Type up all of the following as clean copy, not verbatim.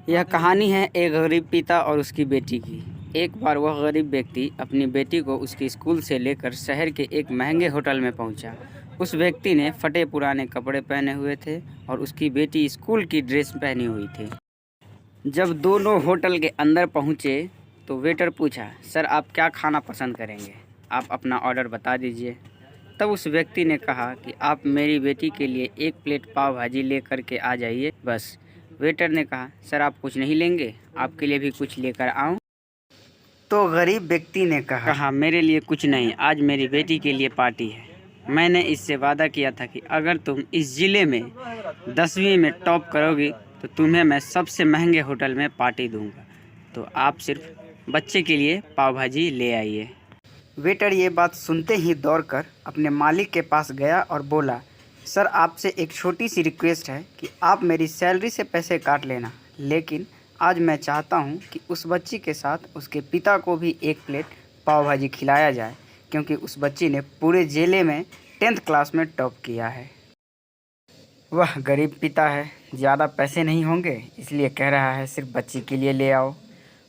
यह कहानी है एक गरीब पिता और उसकी बेटी की। एक बार वह गरीब व्यक्ति अपनी बेटी को उसके स्कूल से लेकर शहर के एक महंगे होटल में पहुंचा। उस व्यक्ति ने फटे पुराने कपड़े पहने हुए थे और उसकी बेटी स्कूल की ड्रेस पहनी हुई थी। जब दोनों होटल के अंदर पहुंचे तो वेटर पूछा, सर आप क्या खाना पसंद करेंगे? आप अपना ऑर्डर बता दीजिए। तब उस व्यक्ति ने कहा कि आप मेरी बेटी के लिए एक प्लेट पाव भाजी लेकर के आ जाइए बस। वेटर ने कहा, सर आप कुछ नहीं लेंगे? आपके लिए भी कुछ लेकर आऊं? तो गरीब व्यक्ति ने कहा, मेरे लिए कुछ नहीं, आज मेरी बेटी के लिए पार्टी है। मैंने इससे वादा किया था कि अगर तुम इस ज़िले में 10वीं में टॉप करोगी तो तुम्हें मैं सबसे महंगे होटल में पार्टी दूंगा। तो आप सिर्फ बच्चे के लिए पाव भाजी ले आइए। वेटर ये बात सुनते ही दौड़कर अपने मालिक के पास गया और बोला, सर आपसे एक छोटी सी रिक्वेस्ट है कि आप मेरी सैलरी से पैसे काट लेना, लेकिन आज मैं चाहता हूँ कि उस बच्ची के साथ उसके पिता को भी एक प्लेट पाव भाजी खिलाया जाए, क्योंकि उस बच्ची ने पूरे ज़िले में 10th क्लास में टॉप किया है। वह गरीब पिता है, ज़्यादा पैसे नहीं होंगे, इसलिए कह रहा है सिर्फ बच्ची के लिए ले आओ।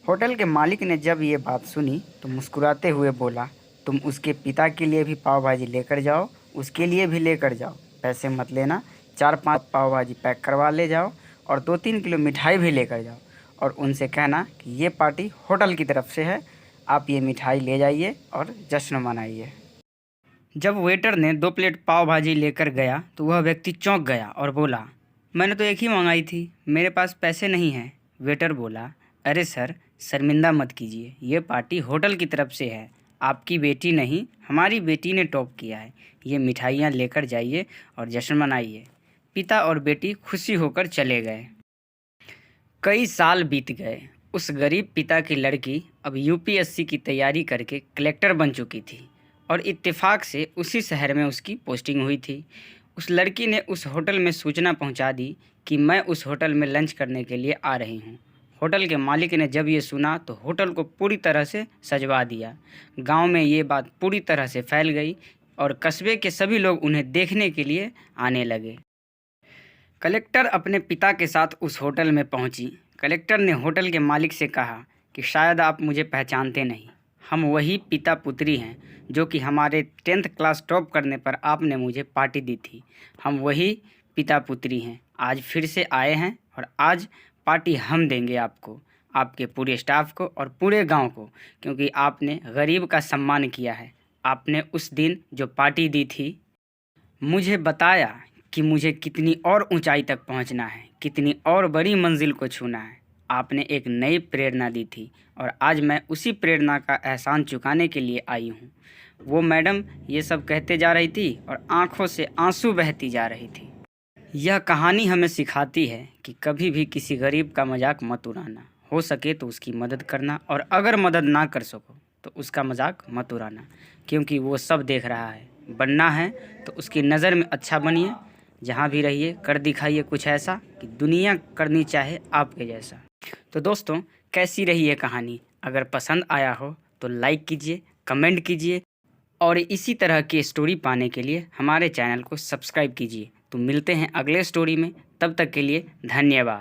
होटल के मालिक ने जब ये बात सुनी तो मुस्कुराते हुए बोला, तुम उसके पिता के लिए भी पाव भाजी लेकर जाओ, उसके लिए भी लेकर जाओ, पैसे मत लेना। 4-5 पाव भाजी पैक करवा ले जाओ और 2-3 किलो मिठाई भी लेकर जाओ और उनसे कहना कि ये पार्टी होटल की तरफ से है, आप ये मिठाई ले जाइए और जश्न मनाइए। जब वेटर ने 2 प्लेट पाव भाजी लेकर गया तो वह व्यक्ति चौंक गया और बोला, मैंने तो एक ही मंगाई थी, मेरे पास पैसे नहीं हैं। वेटर बोला, अरे सर शर्मिंदा मत कीजिए, ये पार्टी होटल की तरफ से है, आपकी बेटी नहीं हमारी बेटी ने टॉप किया है। ये मिठाइयाँ लेकर जाइए और जश्न मनाइए। पिता और बेटी खुशी होकर चले गए। कई साल बीत गए। उस गरीब पिता की लड़की अब यूपीएससी की तैयारी करके कलेक्टर बन चुकी थी और इत्तेफाक से उसी शहर में उसकी पोस्टिंग हुई थी। उस लड़की ने उस होटल में सूचना पहुंचा दी कि मैं उस होटल में लंच करने के लिए आ रही हूं। होटल के मालिक ने जब ये सुना तो होटल को पूरी तरह से सजवा दिया। गांव में ये बात पूरी तरह से फैल गई और कस्बे के सभी लोग उन्हें देखने के लिए आने लगे। कलेक्टर अपने पिता के साथ उस होटल में पहुंची। कलेक्टर ने होटल के मालिक से कहा कि शायद आप मुझे पहचानते नहीं, हम वही पिता पुत्री हैं जो कि हमारे 10th क्लास टॉप करने पर आपने मुझे पार्टी दी थी। हम वही पिता पुत्री हैं, आज फिर से आए हैं और आज पार्टी हम देंगे आपको, आपके पूरे स्टाफ को और पूरे गांव को, क्योंकि आपने गरीब का सम्मान किया है। आपने उस दिन जो पार्टी दी थी, मुझे बताया कि मुझे कितनी और ऊंचाई तक पहुंचना है, कितनी और बड़ी मंजिल को छूना है। आपने एक नई प्रेरणा दी थी और आज मैं उसी प्रेरणा का एहसान चुकाने के लिए आई हूँ। वो मैडम ये सब कहते जा रही थी और आंखों से आंसू बहती जा रही थी। यह कहानी हमें सिखाती है कि कभी भी किसी गरीब का मजाक मत उड़ाना, हो सके तो उसकी मदद करना और अगर मदद ना कर सको तो उसका मजाक मत उड़ाना, क्योंकि वो सब देख रहा है। बनना है तो उसकी नज़र में अच्छा बनिए, जहाँ भी रहिए कर दिखाइए कुछ ऐसा कि दुनिया करनी चाहे आपके जैसा। तो दोस्तों, कैसी रही ये कहानी? अगर पसंद आया हो तो लाइक कीजिए, कमेंट कीजिए और इसी तरह की स्टोरी पाने के लिए हमारे चैनल को सब्सक्राइब कीजिए। तो मिलते हैं अगले स्टोरी में, तब तक के लिए धन्यवाद।